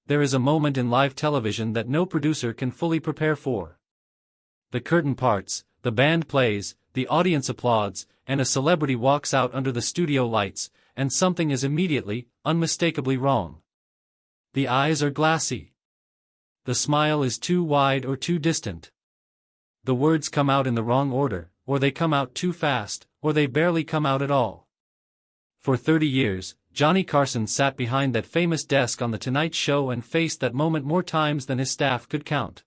there is a moment in live television that no producer can fully prepare for. The curtain parts, the band plays, the audience applauds, and a celebrity walks out under the studio lights, and something is immediately, unmistakably wrong. The eyes are glassy. The smile is too wide or too distant. The words come out in the wrong order, or they come out too fast, or they barely come out at all. For 30 years, Johnny Carson sat behind that famous desk on The Tonight Show and faced that moment more times than his staff could count.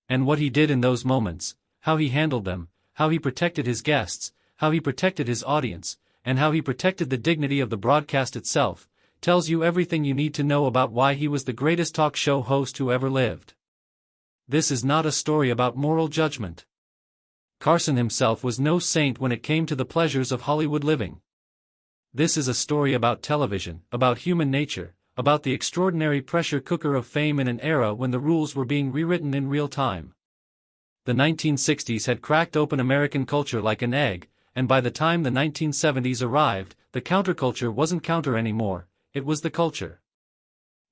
And what he did in those moments, how he handled them, how he protected his guests, how he protected his audience, and how he protected the dignity of the broadcast itself, tells you everything you need to know about why he was the greatest talk show host who ever lived. This is not a story about moral judgment. Carson himself was no saint when it came to the pleasures of Hollywood living. This is a story about television, about human nature, about the extraordinary pressure cooker of fame in an era when the rules were being rewritten in real time. The 1960s had cracked open American culture like an egg, and by the time the 1970s arrived, the counterculture wasn't counter anymore, it was the culture.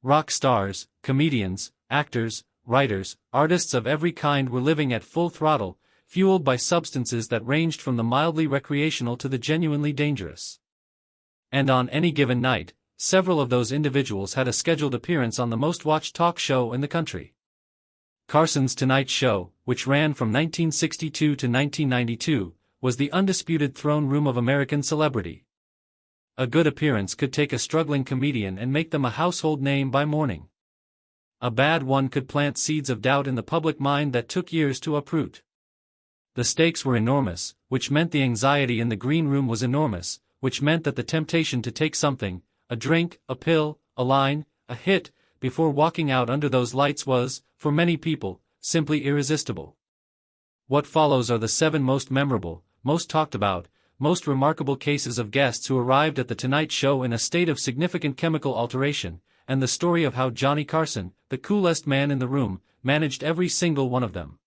Rock stars, comedians, actors, writers, artists of every kind were living at full throttle, fueled by substances that ranged from the mildly recreational to the genuinely dangerous. And on any given night, several of those individuals had a scheduled appearance on the most-watched talk show in the country. Carson's Tonight Show, which ran from 1962 to 1992, was the undisputed throne room of American celebrity. A good appearance could take a struggling comedian and make them a household name by morning. A bad one could plant seeds of doubt in the public mind that took years to uproot. The stakes were enormous, which meant the anxiety in the green room was enormous, which meant that the temptation to take something, a drink, a pill, a line, a hit, before walking out under those lights was, for many people, simply irresistible. What follows are the 7 most memorable, most talked about, most remarkable cases of guests who arrived at The Tonight Show in a state of significant chemical alteration, and the story of how Johnny Carson, the coolest man in the room, managed every single one of them.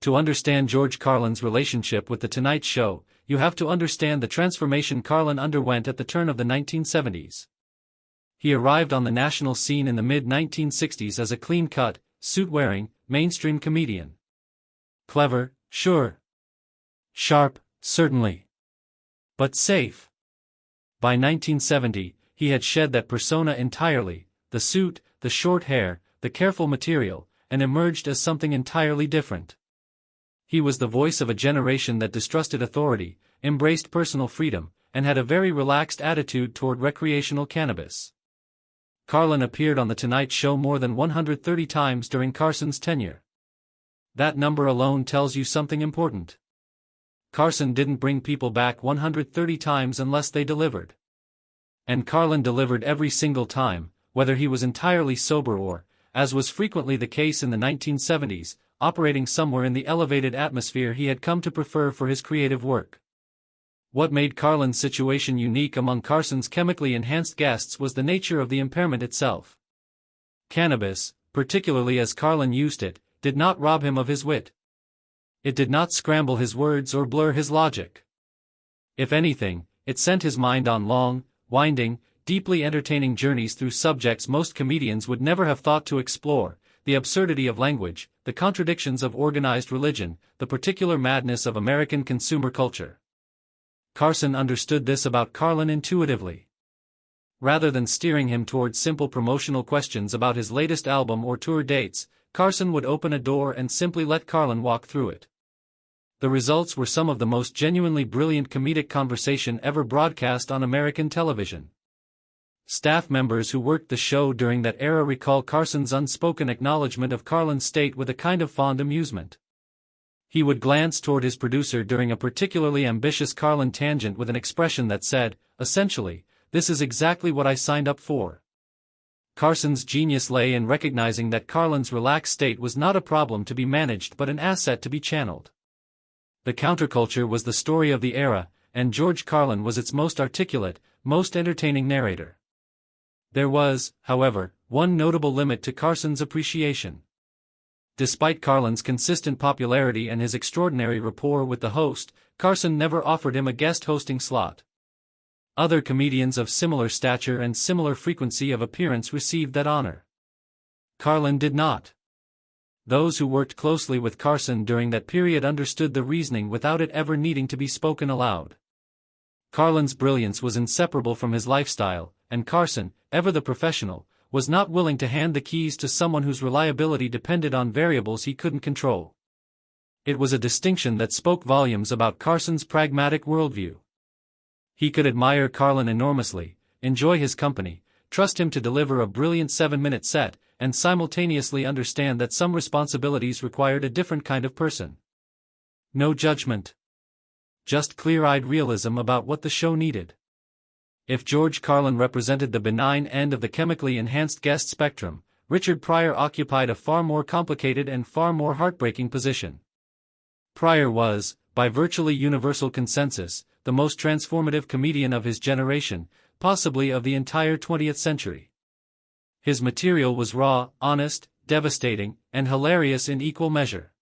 To understand George Carlin's relationship with The Tonight Show, you have to understand the transformation Carlin underwent at the turn of the 1970s. He arrived on the national scene in the mid-1960s as a clean-cut, suit-wearing, mainstream comedian. Clever, sure. Sharp, certainly. But safe. By 1970, he had shed that persona entirely, the suit, the short hair, the careful material, and emerged as something entirely different. He was the voice of a generation that distrusted authority, embraced personal freedom, and had a very relaxed attitude toward recreational cannabis. Carlin appeared on The Tonight Show more than 130 times during Carson's tenure. That number alone tells you something important. Carson didn't bring people back 130 times unless they delivered. And Carlin delivered every single time, whether he was entirely sober or, as was frequently the case in the 1970s, operating somewhere in the elevated atmosphere he had come to prefer for his creative work. What made Carlin's situation unique among Carson's chemically enhanced guests was the nature of the impairment itself. Cannabis, particularly as Carlin used it, did not rob him of his wit. It did not scramble his words or blur his logic. If anything, it sent his mind on long, winding, deeply entertaining journeys through subjects most comedians would never have thought to explore: the absurdity of language, the contradictions of organized religion, the particular madness of American consumer culture. Carson understood this about Carlin intuitively. Rather than steering him towards simple promotional questions about his latest album or tour dates, Carson would open a door and simply let Carlin walk through it. The results were some of the most genuinely brilliant comedic conversation ever broadcast on American television. Staff members who worked the show during that era recall Carson's unspoken acknowledgement of Carlin's state with a kind of fond amusement. He would glance toward his producer during a particularly ambitious Carlin tangent with an expression that said, essentially, "This is exactly what I signed up for." Carson's genius lay in recognizing that Carlin's relaxed state was not a problem to be managed but an asset to be channeled. The counterculture was the story of the era, and George Carlin was its most articulate, most entertaining narrator. There was, however, one notable limit to Carson's appreciation. Despite Carlin's consistent popularity and his extraordinary rapport with the host, Carson never offered him a guest hosting slot. Other comedians of similar stature and similar frequency of appearance received that honor. Carlin did not. Those who worked closely with Carson during that period understood the reasoning without it ever needing to be spoken aloud. Carlin's brilliance was inseparable from his lifestyle, and Carson, ever the professional, was not willing to hand the keys to someone whose reliability depended on variables he couldn't control. It was a distinction that spoke volumes about Carson's pragmatic worldview. He could admire Carlin enormously, enjoy his company, trust him to deliver a brilliant 7-minute set, and simultaneously understand that some responsibilities required a different kind of person. No judgment. Just clear-eyed realism about what the show needed. If George Carlin represented the benign end of the chemically enhanced guest spectrum, Richard Pryor occupied a far more complicated and far more heartbreaking position. Pryor was, by virtually universal consensus, the most transformative comedian of his generation, possibly of the entire 20th century. His material was raw, honest, devastating, and hilarious in equal measure.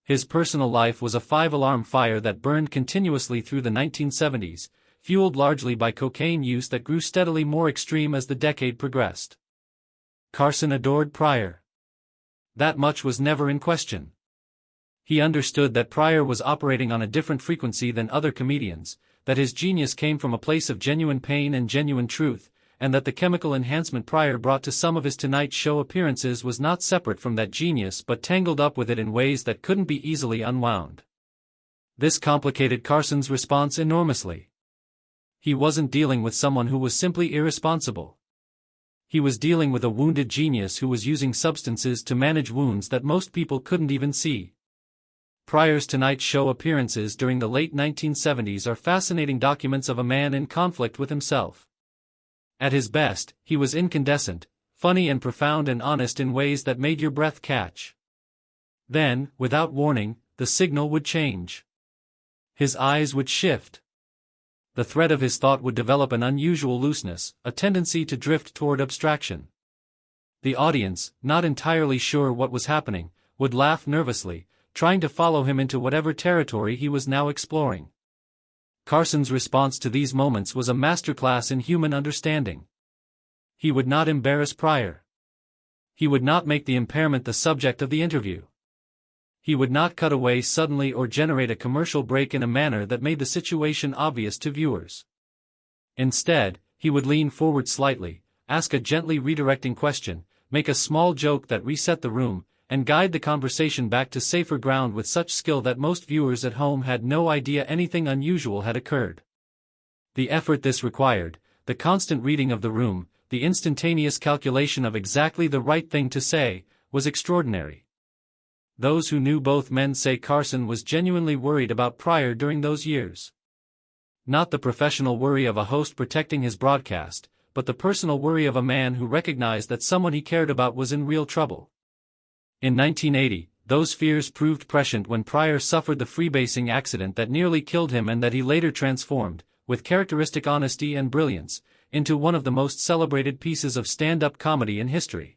His personal life was a five-alarm fire that burned continuously through the 1970s, fueled largely by cocaine use that grew steadily more extreme as the decade progressed. Carson adored Pryor. That much was never in question. He understood that Pryor was operating on a different frequency than other comedians, that his genius came from a place of genuine pain and genuine truth, and that the chemical enhancement Pryor brought to some of his Tonight Show appearances was not separate from that genius but tangled up with it in ways that couldn't be easily unwound. This complicated Carson's response enormously. He wasn't dealing with someone who was simply irresponsible. He was dealing with a wounded genius who was using substances to manage wounds that most people couldn't even see. Pryor's Tonight Show appearances during the late 1970s are fascinating documents of a man in conflict with himself. At his best, he was incandescent, funny and profound and honest in ways that made your breath catch. Then, without warning, the signal would change. His eyes would shift. The thread of his thought would develop an unusual looseness, a tendency to drift toward abstraction. The audience, not entirely sure what was happening, would laugh nervously, trying to follow him into whatever territory he was now exploring. Carson's response to these moments was a masterclass in human understanding. He would not embarrass Pryor. He would not make the impairment the subject of the interview. He would not cut away suddenly or generate a commercial break in a manner that made the situation obvious to viewers. Instead, he would lean forward slightly, ask a gently redirecting question, make a small joke that reset the room, and guide the conversation back to safer ground with such skill that most viewers at home had no idea anything unusual had occurred. The effort this required, the constant reading of the room, the instantaneous calculation of exactly the right thing to say, was extraordinary. Those who knew both men say Carson was genuinely worried about Pryor during those years. Not the professional worry of a host protecting his broadcast, but the personal worry of a man who recognized that someone he cared about was in real trouble. In 1980, those fears proved prescient when Pryor suffered the freebasing accident that nearly killed him and that he later transformed, with characteristic honesty and brilliance, into one of the most celebrated pieces of stand-up comedy in history.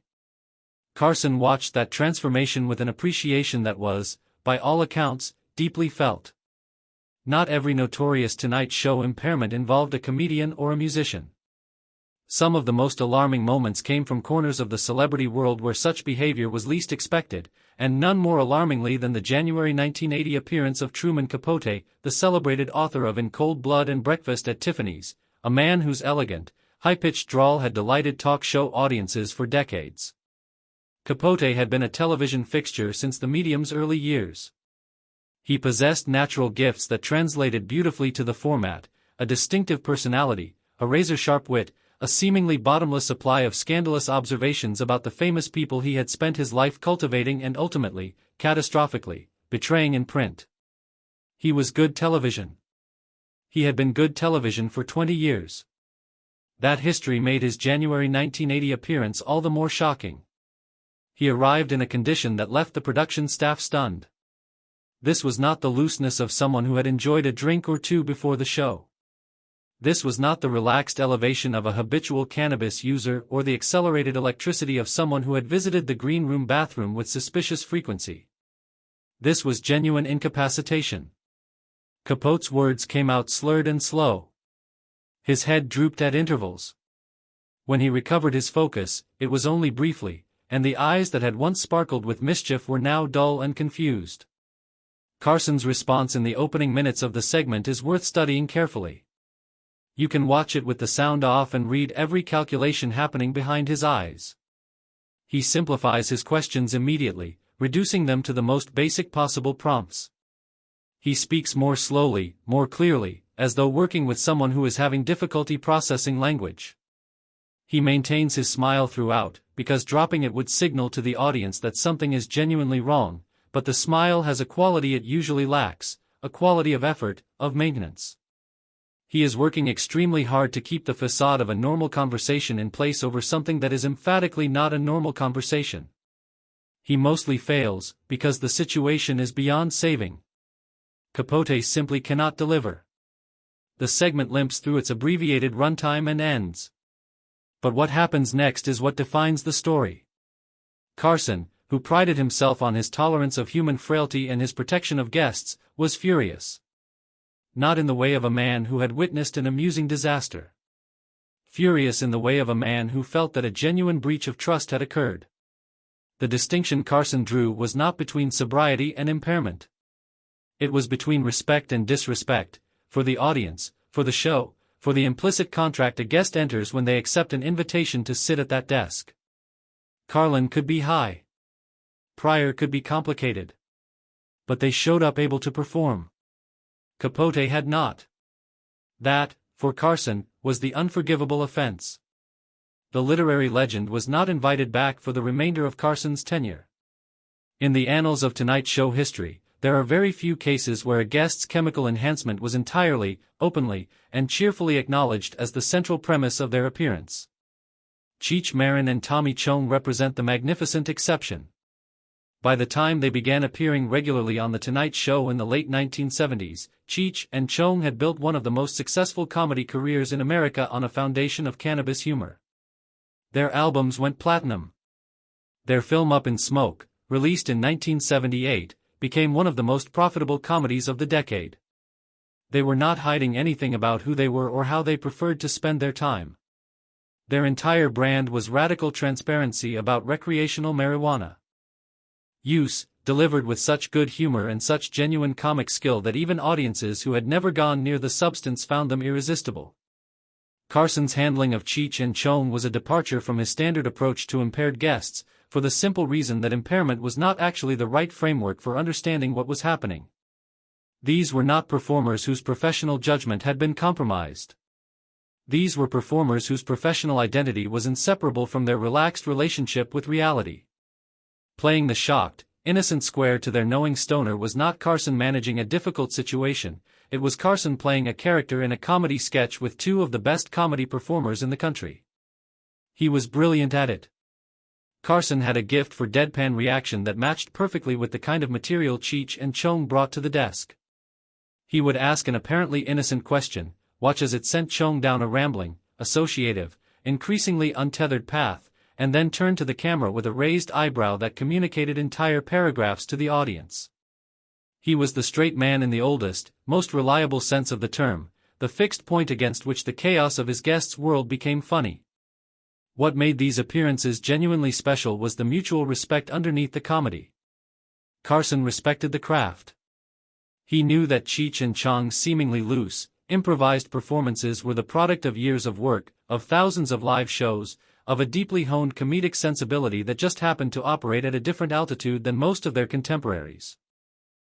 Carson watched that transformation with an appreciation that was, by all accounts, deeply felt. Not every notorious Tonight Show impairment involved a comedian or a musician. Some of the most alarming moments came from corners of the celebrity world where such behavior was least expected, and none more alarmingly than the January 1980 appearance of Truman Capote, the celebrated author of In Cold Blood and Breakfast at Tiffany's, a man whose elegant, high-pitched drawl had delighted talk show audiences for decades. Capote had been a television fixture since the medium's early years. He possessed natural gifts that translated beautifully to the format, a distinctive personality, a razor-sharp wit, a seemingly bottomless supply of scandalous observations about the famous people he had spent his life cultivating and ultimately, catastrophically, betraying in print. He was good television. He had been good television for 20 years. That history made his January 1980 appearance all the more shocking. He arrived in a condition that left the production staff stunned. This was not the looseness of someone who had enjoyed a drink or two before the show. This was not the relaxed elevation of a habitual cannabis user or the accelerated electricity of someone who had visited the green room bathroom with suspicious frequency. This was genuine incapacitation. Capote's words came out slurred and slow. His head drooped at intervals. When he recovered his focus, it was only briefly, and the eyes that had once sparkled with mischief were now dull and confused. Carson's response in the opening minutes of the segment is worth studying carefully. You can watch it with the sound off and read every calculation happening behind his eyes. He simplifies his questions immediately, reducing them to the most basic possible prompts. He speaks more slowly, more clearly, as though working with someone who is having difficulty processing language. He maintains his smile throughout, because dropping it would signal to the audience that something is genuinely wrong, but the smile has a quality it usually lacks, a quality of effort, of maintenance. He is working extremely hard to keep the facade of a normal conversation in place over something that is emphatically not a normal conversation. He mostly fails, because the situation is beyond saving. Capote simply cannot deliver. The segment limps through its abbreviated runtime and ends. But what happens next is what defines the story. Carson, who prided himself on his tolerance of human frailty and his protection of guests, was furious. Not in the way of a man who had witnessed an amusing disaster. Furious in the way of a man who felt that a genuine breach of trust had occurred. The distinction Carson drew was not between sobriety and impairment. It was between respect and disrespect, for the audience, for the show, for the implicit contract a guest enters when they accept an invitation to sit at that desk. Carlin could be high. Pryor could be complicated. But they showed up able to perform. Capote had not. That, for Carson, was the unforgivable offense. The literary legend was not invited back for the remainder of Carson's tenure. In the annals of Tonight Show history, there are very few cases where a guest's chemical enhancement was entirely, openly, and cheerfully acknowledged as the central premise of their appearance. Cheech Marin and Tommy Chong represent the magnificent exception. By the time they began appearing regularly on The Tonight Show in the late 1970s, Cheech and Chong had built one of the most successful comedy careers in America on a foundation of cannabis humor. Their albums went platinum. Their film Up in Smoke, released in 1978, became one of the most profitable comedies of the decade. They were not hiding anything about who they were or how they preferred to spend their time. Their entire brand was radical transparency about recreational marijuana use, delivered with such good humor and such genuine comic skill that even audiences who had never gone near the substance found them irresistible. Carson's handling of Cheech and Chong was a departure from his standard approach to impaired guests, for the simple reason that impairment was not actually the right framework for understanding what was happening. These were not performers whose professional judgment had been compromised. These were performers whose professional identity was inseparable from their relaxed relationship with reality. Playing the shocked, innocent square to their knowing stoner was not Carson managing a difficult situation, it was Carson playing a character in a comedy sketch with two of the best comedy performers in the country. He was brilliant at it. Carson had a gift for deadpan reaction that matched perfectly with the kind of material Cheech and Chong brought to the desk. He would ask an apparently innocent question, watch as it sent Chong down a rambling, associative, increasingly untethered path, and then turn to the camera with a raised eyebrow that communicated entire paragraphs to the audience. He was the straight man in the oldest, most reliable sense of the term, the fixed point against which the chaos of his guest's world became funny. What made these appearances genuinely special was the mutual respect underneath the comedy. Carson respected the craft. He knew that Cheech and Chong's seemingly loose, improvised performances were the product of years of work, of thousands of live shows, of a deeply honed comedic sensibility that just happened to operate at a different altitude than most of their contemporaries.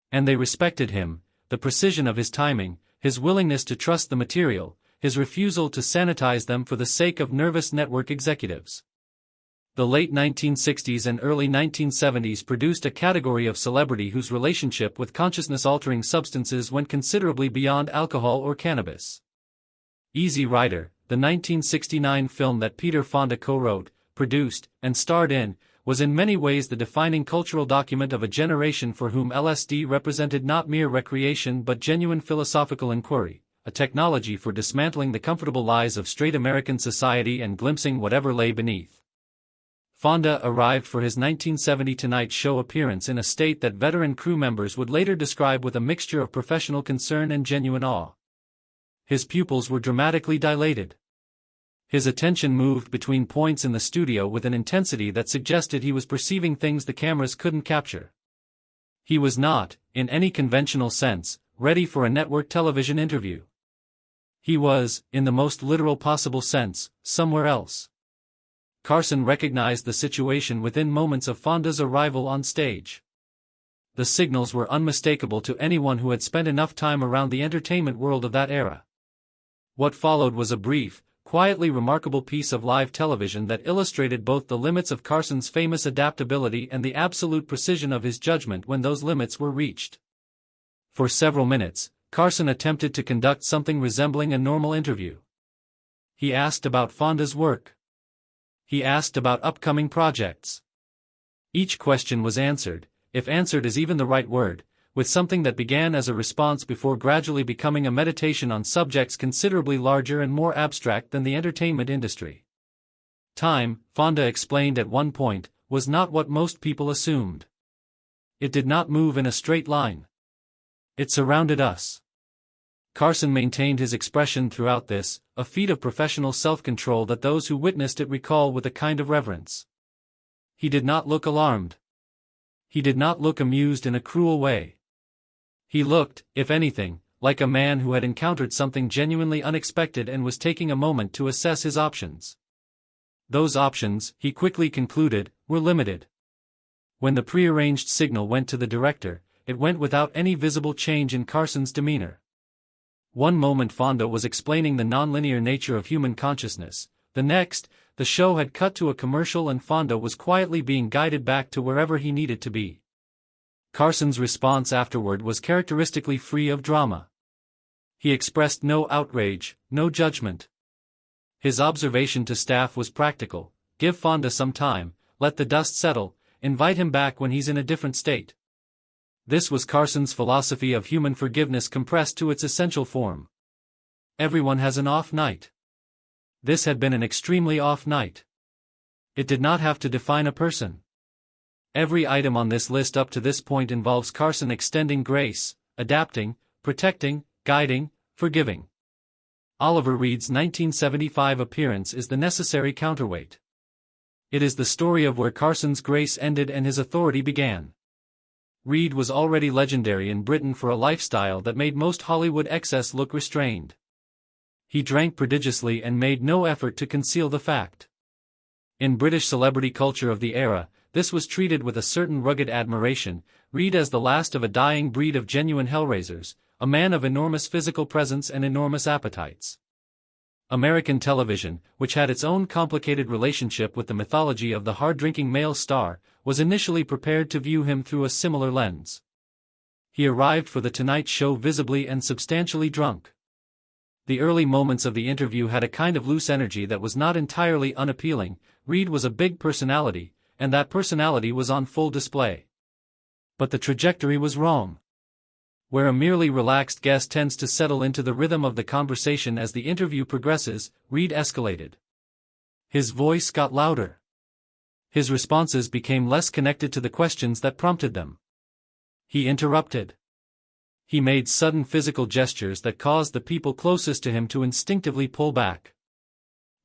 And they respected him, the precision of his timing, his willingness to trust the material, his refusal to sanitize them for the sake of nervous network executives. The late 1960s and early 1970s produced a category of celebrity whose relationship with consciousness-altering substances went considerably beyond alcohol or cannabis. Easy Rider, the 1969 film that Peter Fonda co-wrote, produced, and starred in, was in many ways the defining cultural document of a generation for whom LSD represented not mere recreation but genuine philosophical inquiry, a technology for dismantling the comfortable lies of straight American society and glimpsing whatever lay beneath. Fonda arrived for his 1970 Tonight Show appearance in a state that veteran crew members would later describe with a mixture of professional concern and genuine awe. His pupils were dramatically dilated. His attention moved between points in the studio with an intensity that suggested he was perceiving things the cameras couldn't capture. He was not, in any conventional sense, ready for a network television interview. He was, in the most literal possible sense, somewhere else. Carson recognized the situation within moments of Fonda's arrival on stage. The signals were unmistakable to anyone who had spent enough time around the entertainment world of that era. What followed was a brief, quietly remarkable piece of live television that illustrated both the limits of Carson's famous adaptability and the absolute precision of his judgment when those limits were reached. For several minutes, Carson attempted to conduct something resembling a normal interview. He asked about Fonda's work. He asked about upcoming projects. Each question was answered, if answered is even the right word, with something that began as a response before gradually becoming a meditation on subjects considerably larger and more abstract than the entertainment industry. Time, Fonda explained at one point, was not what most people assumed. It did not move in a straight line. It surrounded us. Carson maintained his expression throughout this, a feat of professional self-control that those who witnessed it recall with a kind of reverence. He did not look alarmed. He did not look amused in a cruel way. He looked, if anything, like a man who had encountered something genuinely unexpected and was taking a moment to assess his options. Those options, he quickly concluded, were limited. When the prearranged signal went to the director, it went without any visible change in Carson's demeanor. One moment Fonda was explaining the nonlinear nature of human consciousness, the next, the show had cut to a commercial and Fonda was quietly being guided back to wherever he needed to be. Carson's response afterward was characteristically free of drama. He expressed no outrage, no judgment. His observation to staff was practical: give Fonda some time, let the dust settle, invite him back when he's in a different state. This was Carson's philosophy of human forgiveness compressed to its essential form. Everyone has an off night. This had been an extremely off night. It did not have to define a person. Every item on this list up to this point involves Carson extending grace, adapting, protecting, guiding, forgiving. Oliver Reed's 1975 appearance is the necessary counterweight. It is the story of where Carson's grace ended and his authority began. Reed was already legendary in Britain for a lifestyle that made most Hollywood excess look restrained. He drank prodigiously and made no effort to conceal the fact. In British celebrity culture of the era, this was treated with a certain rugged admiration, Reed as the last of a dying breed of genuine hellraisers, a man of enormous physical presence and enormous appetites. American television, which had its own complicated relationship with the mythology of the hard-drinking male star, was initially prepared to view him through a similar lens. He arrived for The Tonight Show visibly and substantially drunk. The early moments of the interview had a kind of loose energy that was not entirely unappealing. Reed was a big personality, and that personality was on full display. But the trajectory was wrong. Where a merely relaxed guest tends to settle into the rhythm of the conversation as the interview progresses, Reed escalated. His voice got louder. His responses became less connected to the questions that prompted them. He interrupted. He made sudden physical gestures that caused the people closest to him to instinctively pull back.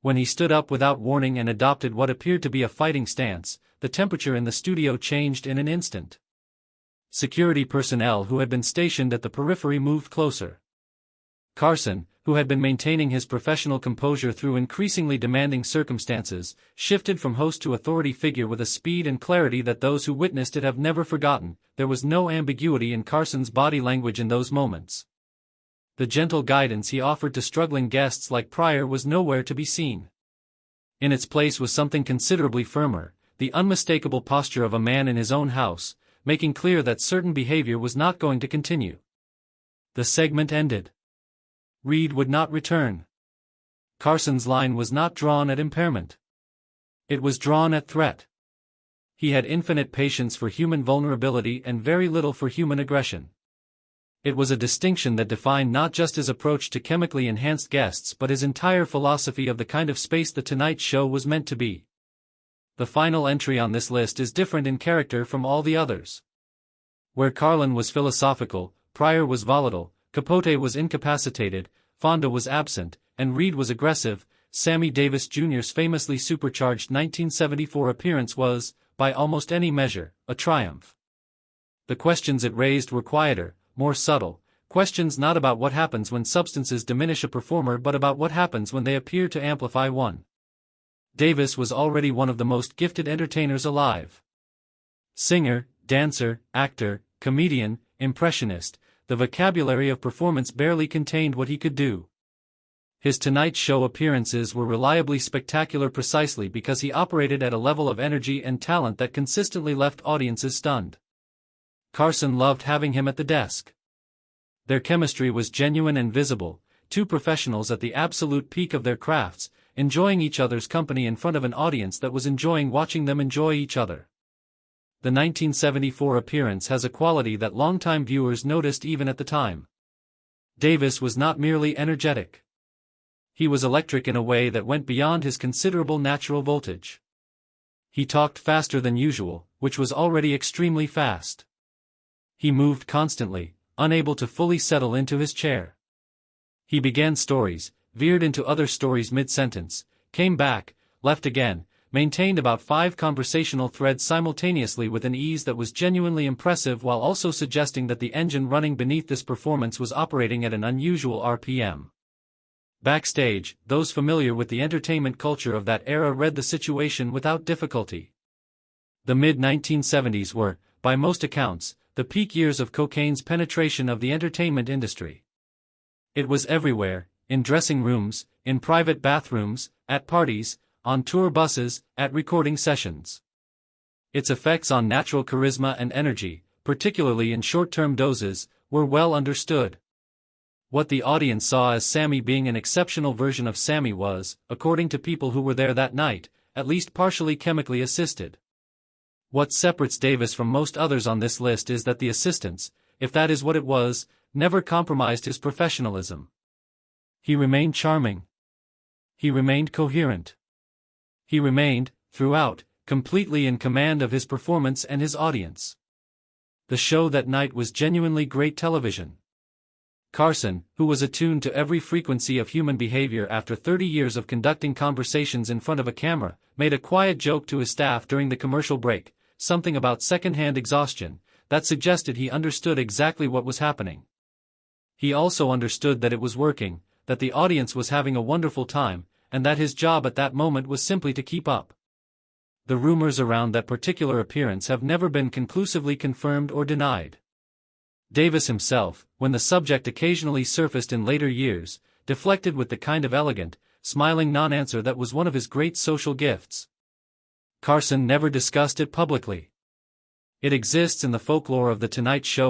When he stood up without warning and adopted what appeared to be a fighting stance, the temperature in the studio changed in an instant. Security personnel who had been stationed at the periphery moved closer. Carson, who had been maintaining his professional composure through increasingly demanding circumstances, shifted from host to authority figure with a speed and clarity that those who witnessed it have never forgotten. There was no ambiguity in Carson's body language in those moments. The gentle guidance he offered to struggling guests like Pryor was nowhere to be seen. In its place was something considerably firmer, the unmistakable posture of a man in his own house, making clear that certain behavior was not going to continue. The segment ended. Reed would not return. Carson's line was not drawn at impairment. It was drawn at threat. He had infinite patience for human vulnerability and very little for human aggression. It was a distinction that defined not just his approach to chemically enhanced guests but his entire philosophy of the kind of space The Tonight Show was meant to be. The final entry on this list is different in character from all the others. Where Carlin was philosophical, Pryor was volatile, Capote was incapacitated, Fonda was absent, and Reed was aggressive, Sammy Davis Jr.'s famously supercharged 1974 appearance was, by almost any measure, a triumph. The questions it raised were quieter, more subtle, questions not about what happens when substances diminish a performer but about what happens when they appear to amplify one. Davis was already one of the most gifted entertainers alive. Singer, dancer, actor, comedian, impressionist, the vocabulary of performance barely contained what he could do. His Tonight Show appearances were reliably spectacular precisely because he operated at a level of energy and talent that consistently left audiences stunned. Carson loved having him at the desk. Their chemistry was genuine and visible, two professionals at the absolute peak of their crafts, enjoying each other's company in front of an audience that was enjoying watching them enjoy each other. The 1974 appearance has a quality that longtime viewers noticed even at the time. Davis was not merely energetic. He was electric in a way that went beyond his considerable natural voltage. He talked faster than usual, which was already extremely fast. He moved constantly, unable to fully settle into his chair. He began stories, veered into other stories mid-sentence, came back, left again, maintained about 5 conversational threads simultaneously with an ease that was genuinely impressive while also suggesting that the engine running beneath this performance was operating at an unusual RPM. Backstage, those familiar with the entertainment culture of that era read the situation without difficulty. The mid-1970s were, by most accounts, the peak years of cocaine's penetration of the entertainment industry. It was everywhere, in dressing rooms, in private bathrooms, at parties, on tour buses, at recording sessions. Its effects on natural charisma and energy, particularly in short-term doses, were well understood. What the audience saw as Sammy being an exceptional version of Sammy was, according to people who were there that night, at least partially chemically assisted. What separates Davis from most others on this list is that the assistance, if that is what it was, never compromised his professionalism. He remained charming. He remained coherent. He remained, throughout, completely in command of his performance and his audience. The show that night was genuinely great television. Carson, who was attuned to every frequency of human behavior after 30 years of conducting conversations in front of a camera, made a quiet joke to his staff during the commercial break, something about second-hand exhaustion, that suggested he understood exactly what was happening. He also understood that it was working, that the audience was having a wonderful time, and that his job at that moment was simply to keep up. The rumors around that particular appearance have never been conclusively confirmed or denied. Davis himself, when the subject occasionally surfaced in later years, deflected with the kind of elegant, smiling non-answer that was one of his great social gifts. Carson never discussed it publicly. It exists in the folklore of The Tonight Show.